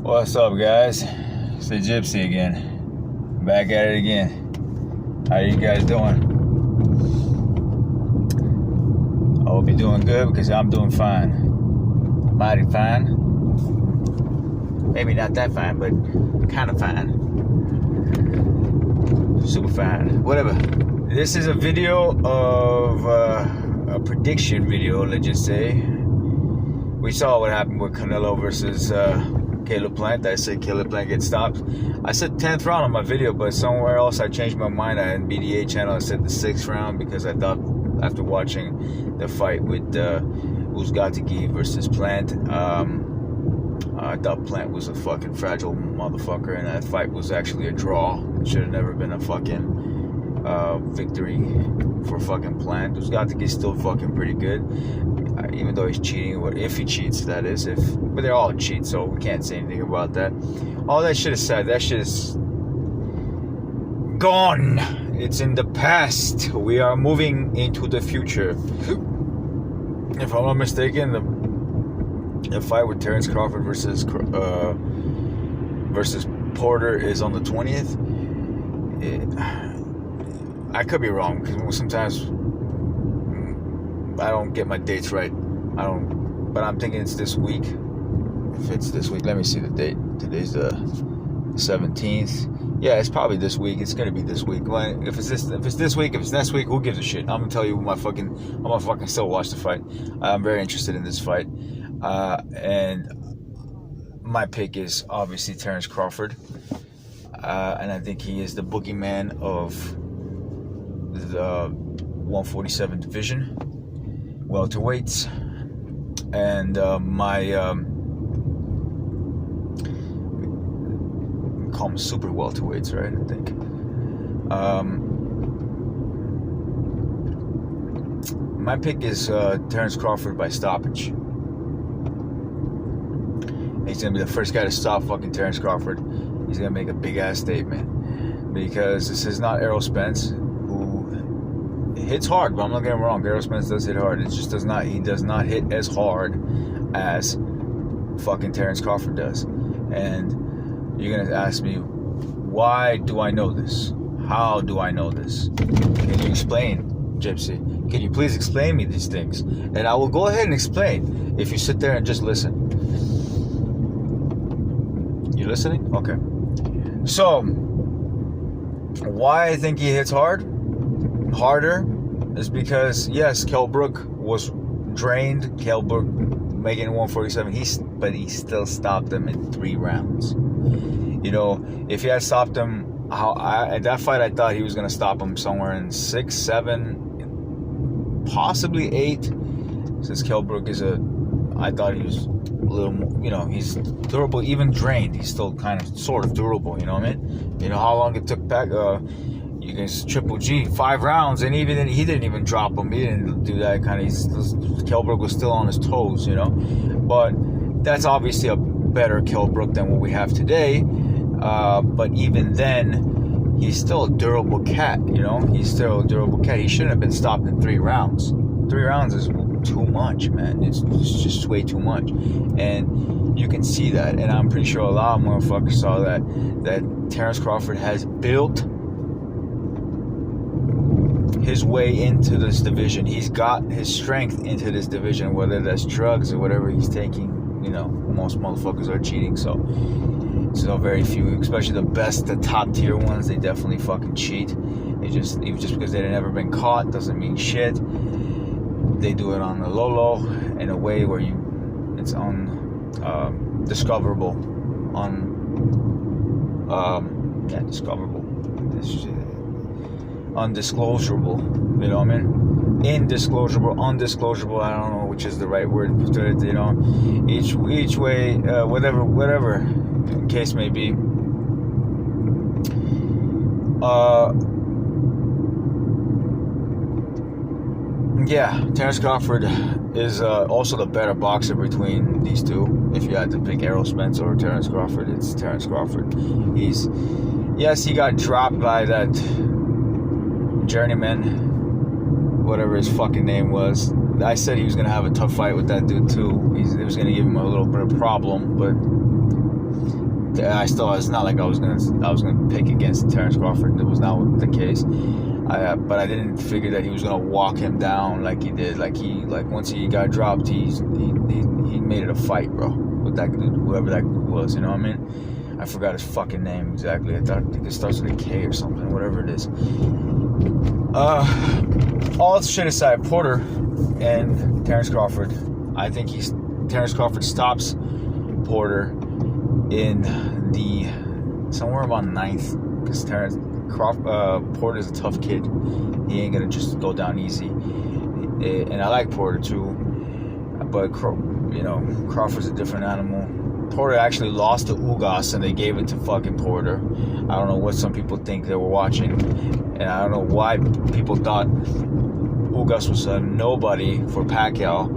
What's up, guys? It's the Gypsy again. Back at it again. How you guys doing? I hope you're doing good because I'm doing fine. Mighty fine. Maybe not that fine, but kind of fine. Super fine. Whatever. This is a video of a prediction video, let's just say. We saw what happened with Canelo versus Caleb Plant. I said Caleb Plant gets stopped. I said 10th round on my video, but somewhere else I changed my mind. On BDA channel, I said the 6th round because I thought after watching the fight with Uzgatigi versus Plant, I thought Plant was a fucking fragile motherfucker, and that fight was actually a draw. It should have never been a fucking victory for fucking Plant. Uzgatigi's still fucking pretty good. Even though he's cheating, or if he cheats, that is. But they all cheat, so we can't say anything about that. All that shit is said. That shit is gone. It's in the past. We are moving into the future. If I'm not mistaken, the fight with Terence Crawford versus Porter is on the 20th. I could be wrong because sometimes I don't get my dates right. But I'm thinking it's this week. If it's this week, let me see the date. Today's the 17th. Yeah, it's probably this week. It's gonna be this week. If it's this week, if it's next week, who gives a shit? I'm gonna tell you I'm gonna fucking still watch the fight. I'm very interested in this fight. And my pick is obviously Terence Crawford. And I think he is the boogeyman of the 147 division. Welterweights, and call them super welterweights, right? I think. My pick is Terence Crawford by stoppage. He's gonna be the first guy to stop fucking Terence Crawford. He's gonna make a big ass statement because this is not Errol Spence. Hits hard, but I'm not getting me wrong. Errol Spence does hit hard. It just does not. He does not hit as hard as fucking Terence Crawford does. And you're gonna ask me, why do I know this? How do I know this? Can you explain, Gypsy? Can you please explain me these things? And I will go ahead and explain if you sit there and just listen. You listening? Okay. So, why I think he hits harder is because, yes, Kell Brook was drained. Kell Brook making 147, but he still stopped him in 3 rounds. You know, if he had stopped him, at that fight I thought he was going to stop him somewhere in 6, 7, possibly 8. Since Kell Brook I thought he was a little more, you know, he's durable, even drained. He's still kind of, sort of durable, you know what I mean? You know how long it took back, against Triple G, 5 rounds, and even then, he didn't even drop him. He didn't do that kind of. Kell Brook was still on his toes, you know. But that's obviously a better Kell Brook than what we have today. But even then, he's still a durable cat, you know. He's still a durable cat. He shouldn't have been stopped in 3 rounds. 3 rounds is too much, man. It's just way too much, and you can see that. And I'm pretty sure a lot of motherfuckers saw that Terence Crawford has built his way into this division. He's got his strength into this division, whether that's drugs or whatever he's taking. You know, most motherfuckers are cheating, so very few, especially the top tier ones, they definitely fucking cheat. Just because they've never been caught doesn't mean shit. They do it on the low in a way where it's discoverable, discoverable. Undisclosable, you know what I mean? Indisclosable, undisclosable, I don't know which is the right word to put it, you know. Each way, whatever case may be. Yeah, Terence Crawford is also the better boxer between these two. If you had to pick Errol Spence or Terence Crawford, it's Terence Crawford. He got dropped by that journeyman, whatever his fucking name was. I said he was going to have a tough fight with that dude too. It was going to give him a little bit of problem, but It's not like I was gonna pick against Terrence Crawford. That was not the case. But I didn't figure that he was gonna walk him down like he did. Like once he got dropped, he made it a fight, bro, with that dude, whoever that dude was. You know what I mean? I forgot his fucking name exactly. I think it starts with a K or something, whatever it is. All shit aside, Porter and Terrence Crawford. I think Terrence Crawford stops Porter in the somewhere about 9th, because Porter is a tough kid. He ain't gonna just go down easy. And I like Porter too, but Crawford's a different animal. Porter actually lost to Ugas and they gave it to fucking Porter. I don't know what some people think they were watching, and I don't know why people thought Ugas was a nobody for Pacquiao.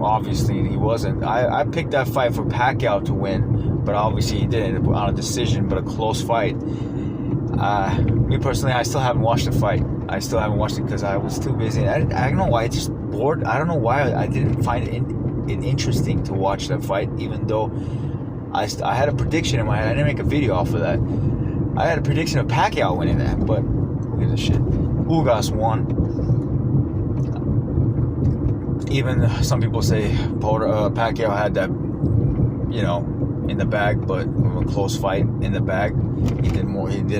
Obviously he wasn't. I picked that fight for Pacquiao to win, but obviously he didn't on a decision, but a close fight. Me personally, I still haven't watched the fight. I still haven't watched it because I was too busy. I don't know why, I just bored. I don't know why I didn't find it interesting to watch that fight, even though I had a prediction in my head. I didn't make a video off of that. I had a prediction of Pacquiao winning that, but who gives a shit? Ugas won. Even some people say Pacquiao had that, in the bag, but a close fight in the bag. He did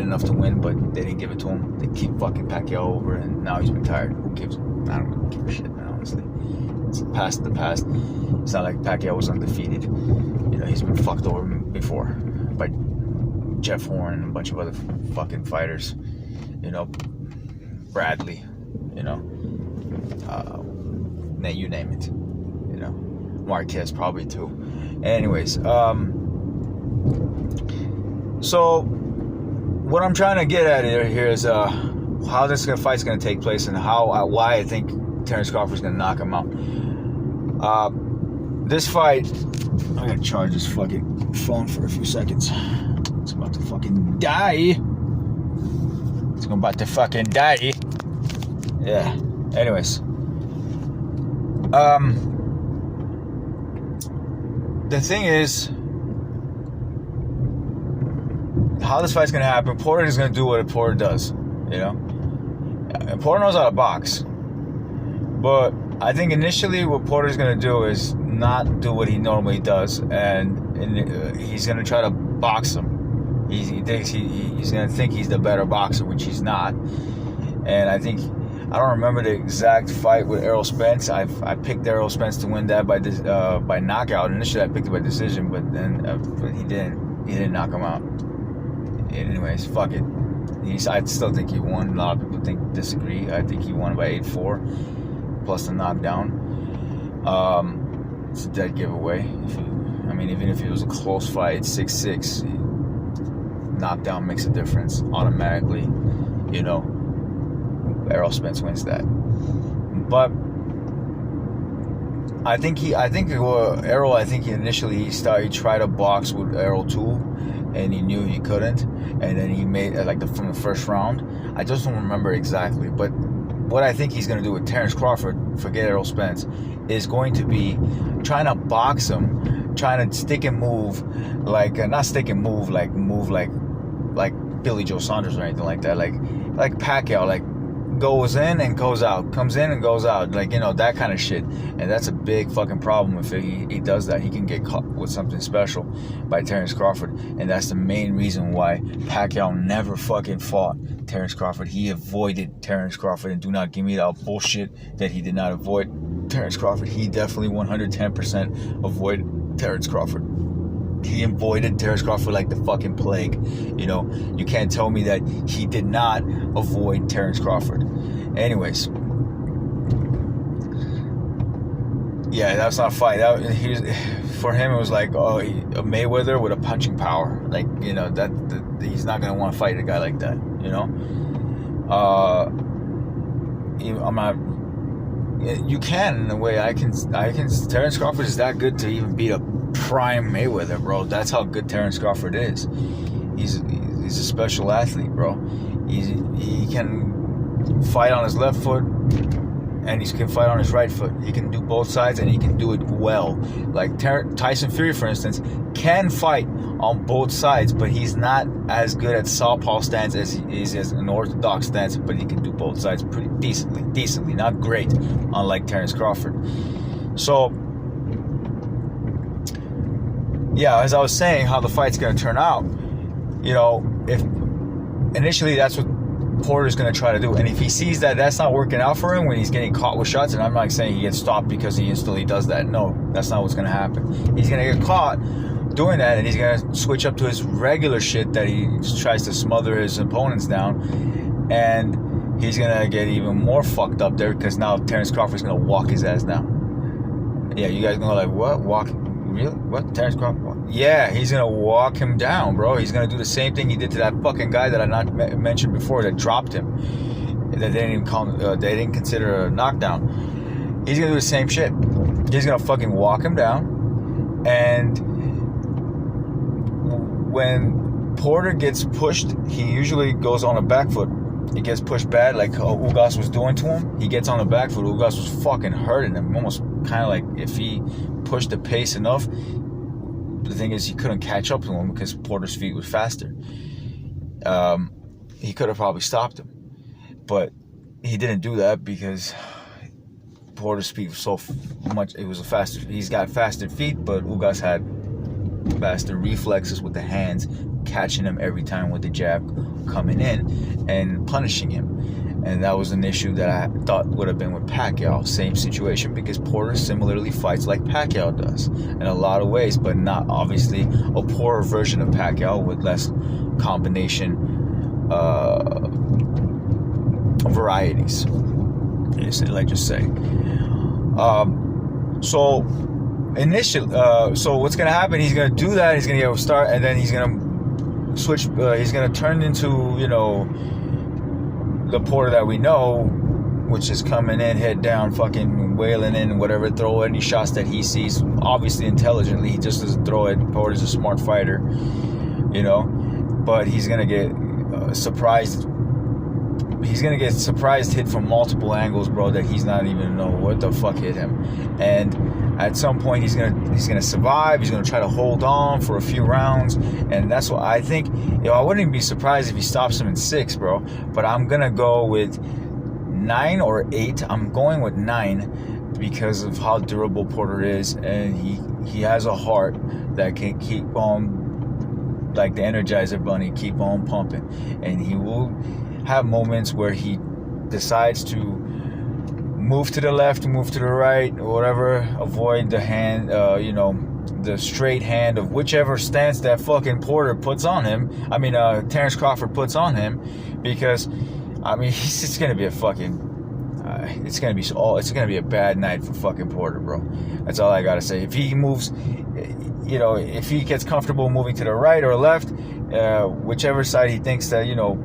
enough to win, but they didn't give it to him. They keep fucking Pacquiao over, and now he's retired. Who gives? I don't really give a shit, man, honestly. It's past the past. It's not like Pacquiao was undefeated. He's been fucked over before by Jeff Horn and a bunch of other fucking fighters. Bradley. You name it. Marquez probably too. Anyways, so what I'm trying to get at here is how this fight's going to take place and why I think Terrence Crawford's going to knock him out. This fight, I got to charge this fucking phone for a few seconds. It's about to fucking die. It's about to fucking die. Yeah. Anyways. The thing is, how this fight's gonna happen, Porter is gonna do what Porter does, And Porter knows how to box. But I think initially what Porter's gonna do is not do what he normally does, and he's gonna try to box him. He thinks he's gonna think he's the better boxer, which he's not. And I don't remember the exact fight with Errol Spence. I picked Errol Spence to win that by knockout. Initially, I picked it by decision, but then he didn't knock him out. Fuck it. I still think he won. A lot of people disagree. I think he won by 8-4 plus the knockdown. It's a dead giveaway. Even if it was a close fight, 6-6, knockdown makes a difference automatically. Errol Spence wins that. But Errol initially he tried to box with Errol too, and he knew he couldn't, and then he made from the first round. I just don't remember exactly, but what I think he's going to do with Terrence Crawford, forget Errol Spence, is going to be trying to box him, trying to stick and move, not stick and move like Billy Joe Saunders or anything like that, like Pacquiao, goes in and goes out, comes in and goes out, that kind of shit. And that's a big fucking problem if he does that. He can get caught with something special by Terrence Crawford, and that's the main reason why Pacquiao never fucking fought Terrence Crawford. He avoided Terrence Crawford, and do not give me that bullshit that he did not avoid Terrence Crawford. He definitely 110% avoided Terrence Crawford. He avoided Terrence Crawford like the fucking plague. You can't tell me that he did not avoid Terrence Crawford. Anyways, yeah, that's not a fight. For him, it was like, a Mayweather with a punching power. He's not gonna want to fight a guy like that. I'm not. You can, in a way. I can. Terrence Crawford is that good to even beat a prime Mayweather, bro. That's how good Terrence Crawford is. He's a special athlete, bro. He can fight on his left foot, and he can fight on his right foot. He can do both sides, and he can do it well. Like Tyson Fury, for instance, can fight on both sides, but he's not as good at southpaw stance as he is as an orthodox stance, but he can do both sides pretty decently, not great, unlike Terence Crawford. So, yeah, as I was saying, how the fight's going to turn out, you know, if initially that's what Porter's going to try to do, and if he sees that that's not working out for him when he's getting caught with shots, and I'm not saying he gets stopped because he instantly does that. No, that's not what's going to happen. He's going to get caught doing that, and he's going to switch up to his regular shit that he tries to smother his opponents down, and he's going to get even more fucked up there because now Terence Crawford's going to walk his ass down. Yeah, you guys going to like, what? Walk? Really? What? Terence Crawford? Yeah, he's going to walk him down, bro. He's going to do the same thing he did to that fucking guy that I not mentioned before that dropped him. That they didn't even call, they didn't consider a knockdown. He's going to do the same shit. He's going to fucking walk him down. And when Porter gets pushed, he usually goes on a back foot. He gets pushed bad, like Ugas was doing to him. He gets on the back foot. Ugas was fucking hurting him. Almost kind of like if he pushed the pace enough. The thing is, he couldn't catch up to him because Porter's feet was faster. He could have probably stopped him. But he didn't do that because Porter's feet was so much. It was a faster. He's got faster feet, but Ugas had faster reflexes with the hands, catching him every time with the jab coming in and punishing him. And that was an issue that I thought would have been with Pacquiao. Same situation, because Porter similarly fights like Pacquiao does in a lot of ways, but not obviously a poorer version of Pacquiao with less combination varieties. Let's just say. So what's gonna happen? He's gonna do that. He's gonna start, and then he's gonna switch. He's gonna turn into, you know, the Porter that we know, which is coming in, head down, fucking wailing in, whatever, throw any shots that he sees, obviously intelligently. He just doesn't throw it. Porter's a smart fighter, you know, but he's gonna get surprised. He's gonna get surprised hit from multiple angles, bro, that he's not even know what the fuck hit him. And at some point he's gonna survive. He's gonna try to hold on for a few rounds, and that's what I think. You know, I wouldn't even be surprised if he stops him in 6, bro. But I'm gonna go with 9 or 8. I'm going with 9 because of how durable Porter is, and he has a heart that can keep on, like the Energizer Bunny, keep on pumping, and he will have moments where he decides to move to the left, move to the right, or whatever, avoid the hand, the straight hand of whichever stance that fucking Porter puts on him. I mean, Terence Crawford puts on him, because, I mean, it's gonna be a fucking, it's gonna be a bad night for fucking Porter, bro. That's all I gotta say. If he moves, you know, if he gets comfortable moving to the right or left, whichever side he thinks that, you know,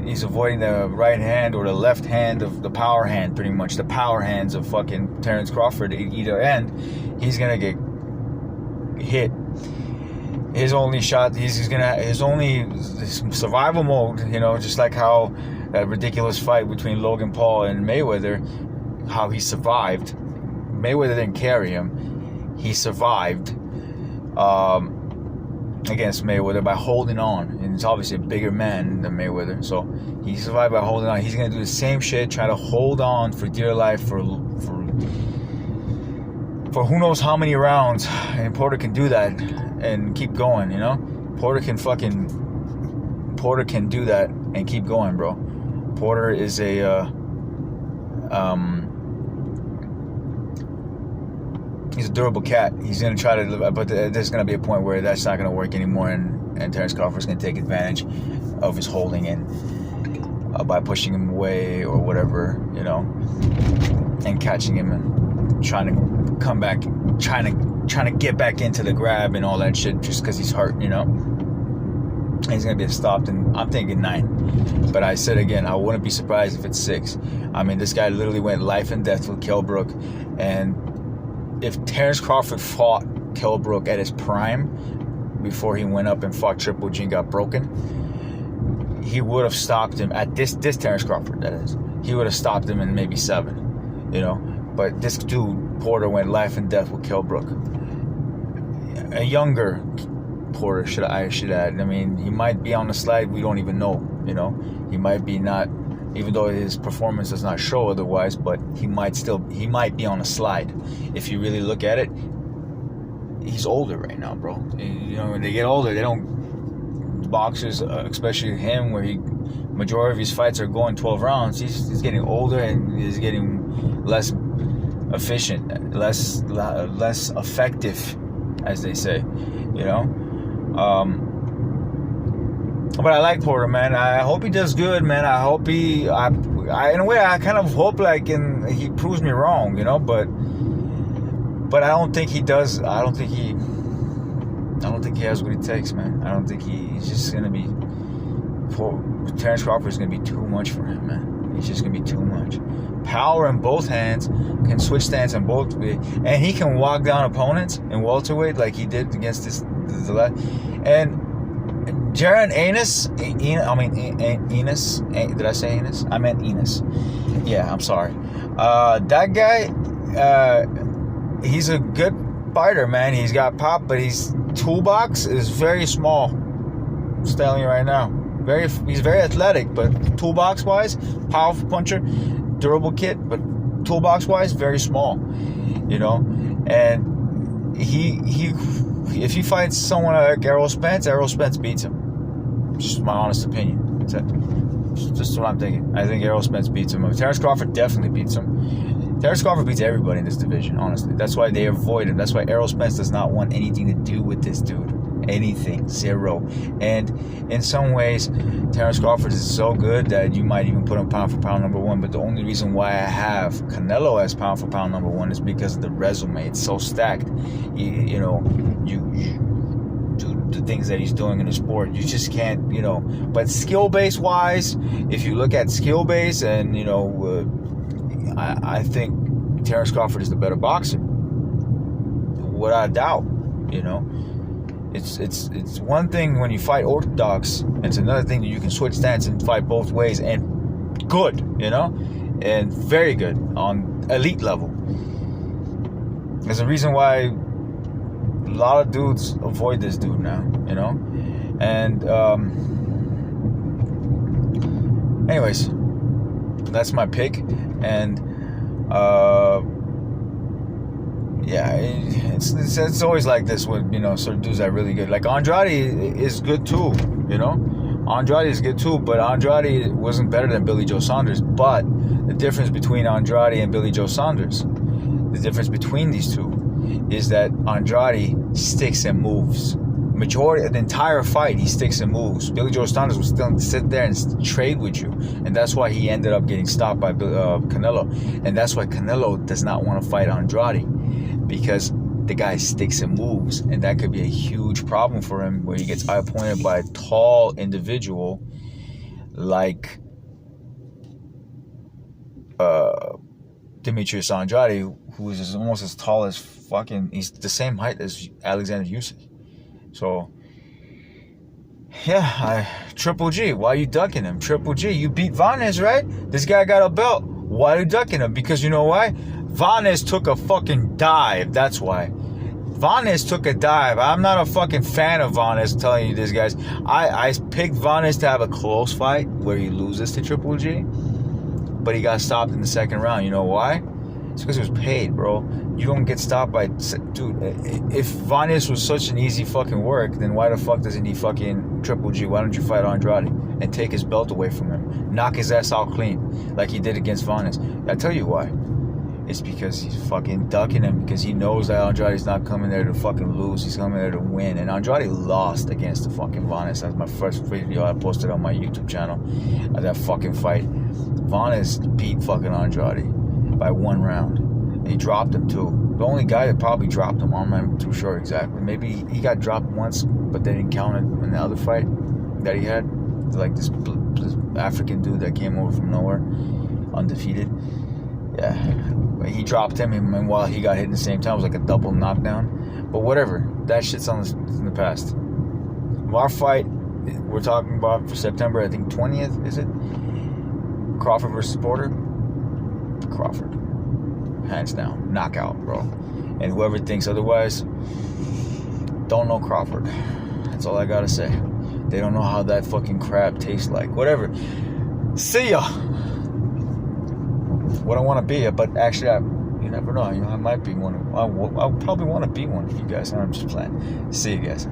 he's avoiding the right hand or the left hand of the power hand, pretty much the power hands of fucking Terence Crawford at either end, he's gonna get hit. His only shot, his survival mode, you know, just like how that ridiculous fight between Logan Paul and Mayweather, how he survived. Mayweather didn't carry him. He survived against Mayweather by holding on, and he's obviously a bigger man than Mayweather, so he survived by holding on. He's gonna do the same shit, try to hold on for dear life for who knows how many rounds, and Porter can do that and keep going, you know. Porter can do that and keep going, bro. Porter is he's a durable cat. He's going to try to live, but there's going to be a point where that's not going to work anymore, and Terence Crawford's going to take advantage of his holding in by pushing him away or whatever, you know, and catching him and trying to come back, trying to get back into the grab and all that shit just because he's hurt, you know. And he's going to be stopped, and I'm thinking 9. But I said again, I wouldn't be surprised if it's 6. I mean, this guy literally went life and death with Kell Brook, and if Terence Crawford fought Kell Brook at his prime, before he went up and fought Triple G and got broken, he would have stopped him at this Terence Crawford, that is. He would have stopped him in maybe 7. you know. But this dude, Porter, went life and death with Kell Brook. A younger Porter, I should add. I mean, he might be on the slide. We don't even know, you know. He might be not, even though his performance does not show otherwise, but he might be on a slide. If you really look at it, he's older right now, bro. You know, when they get older, they don't, boxers, especially him, where majority of his fights are going 12 rounds, he's getting older and he's getting less efficient, less effective, as they say, you know. But I like Porter, man. I hope he does good, man. I hope in a way, I kind of hope he proves me wrong, you know. But I don't think he does. I don't think he has what it takes, man. I don't think he's just gonna be. Terrence Crawford is gonna be too much for him, man. He's just gonna be too much. Power in both hands, can switch stance in both, and he can walk down opponents in welterweight like he did against the left. And Jaron Enos, did I say Enos? I meant Enos. Yeah, I'm sorry. That guy, he's a good fighter, man. He's got pop, but his toolbox is very small. I'm just telling you right now. He's very athletic, but toolbox-wise, powerful puncher, durable kid, but toolbox-wise, very small. You know, and if he fights someone like Errol Spence beats him. Just my honest opinion. That's it. Just what I'm thinking. I think Errol Spence beats him. Terrence Crawford definitely beats him. Terrence Crawford beats everybody in this division, honestly. That's why they avoid him. That's why Errol Spence does not want anything to do with this dude. Anything. Zero. And in some ways, Terrence Crawford is so good that you might even put him pound for pound number one. But the only reason why I have Canelo as pound for pound number one is because of the resume. It's so stacked. You do the things that he's doing in the sport. You just can't, you know. But skill base wise, if you look at skill base, and you know, I think Terrence Crawford is the better boxer, without a doubt. You know. It's one thing when you fight orthodox, and it's another thing that you can switch stance and fight both ways, and good, you know, and very good on elite level. There's a reason why a lot of dudes avoid this dude now, you know. And anyways, that's my pick. And yeah, it's always like this with, you know, certain dudes that are really good. Like Andrade is good too, you know. Andrade is good too, but Andrade wasn't better than Billy Joe Saunders. But the difference between Andrade and Billy Joe Saunders, the difference between these two, is that Andrade sticks and moves. Majority of the entire fight, he sticks and moves. Billy Joe Saunders will still sit there and trade with you, and that's why he ended up getting stopped by Canelo. And that's why Canelo does not want to fight Andrade, because the guy sticks and moves, and that could be a huge problem for him, where he gets eye-pointed by a tall individual like Demetrius Andrade, who is almost as tall as he's the same height as Alexander Usyk. So, yeah, Triple G, why are you ducking him? Triple G, you beat Vanez, right? This guy got a belt. Why are you ducking him? Because you know why? Vanez took a fucking dive. That's why. Vanez took a dive. I'm not a fucking fan of Vanez, telling you this, guys. I picked Vanez to have a close fight where he loses to Triple G, but he got stopped in the second round. You know why? It's because he was paid, bro. You don't get stopped by... Dude, if Vanez was such an easy fucking work, then why the fuck doesn't he fucking Triple G? Why don't you fight Andrade and take his belt away from him? Knock his ass out clean, like he did against Vanez. I tell you why. It's because he's fucking ducking him, because he knows that Andrade's not coming there to fucking lose. He's coming there to win. And Andrade lost against the fucking Vanez. That's my first video I posted on my YouTube channel. That fucking fight. Vanez beat fucking Andrade by 1 round. And he dropped him too. The only guy that probably dropped him, I'm not too sure exactly. Maybe he got dropped once, but they didn't count it in the other fight that he had. Like this African dude that came over from nowhere, undefeated. Yeah, he dropped him, and while he got hit in the same time, it was like a double knockdown. But whatever, that shit's in the past. Our fight, we're talking about for September, I think 20th, is it? Crawford versus Porter? Crawford. hands down, knockout, bro. And whoever thinks otherwise, don't know Crawford. That's all I gotta say. They don't know how that fucking crab tastes like. Whatever. See ya. What I want to be, but actually, you never know. I might be one. I'll probably want to be one of you guys. I'm just playing. See you guys.